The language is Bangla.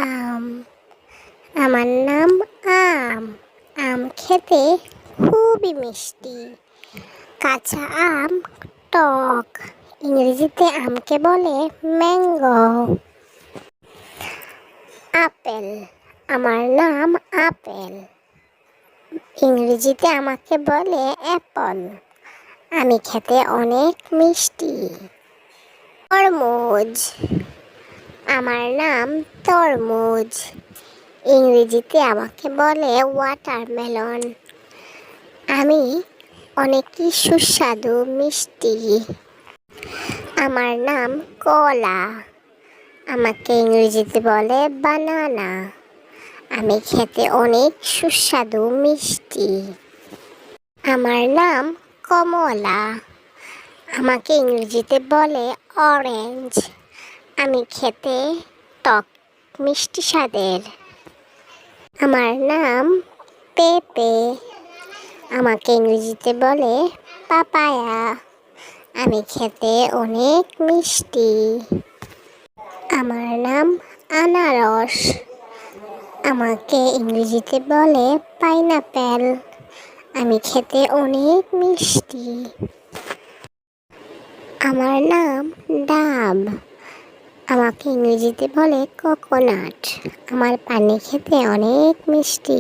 আম। আমার নাম আম। আম খেতে খুবই মিষ্টি। কাঁচা আম টক। ইংরেজিতে আমকে বলে ম্যাঙ্গো। আপেল। আমার নাম আপেল। ইংরেজিতে আমাকে বলে অ্যাপল। আমি খেতে অনেক মিষ্টি। তরমুজ। আমার নাম তরমুজ। ইংরেজিতে আমাকে বলে ওয়াটারমেলন। আমি অনেকই সুস্বাদু মিষ্টি। আমার নাম কলা। আমাকে ইংরেজিতে বলে বানানা। আমি খেতে অনেক সুস্বাদু মিষ্টি। আমার নাম কমলা। আমাকে ইংরেজিতে বলে অরেঞ্জ। আমি খেতে টক মিষ্টি স্বাদের। আমার নাম পেঁপে। আমাকে ইংরেজিতে বলে পাপায়া। আমি খেতে অনেক মিষ্টি। আমার নাম আনারস। আমাকে ইংরেজিতে বলে পাইনাপেল। আমি খেতে অনেক মিষ্টি। আমার নাম ডাব। আমাকে ইংরেজিতে বলে কোকোনাট। আমার পানি খেতে অনেক মিষ্টি।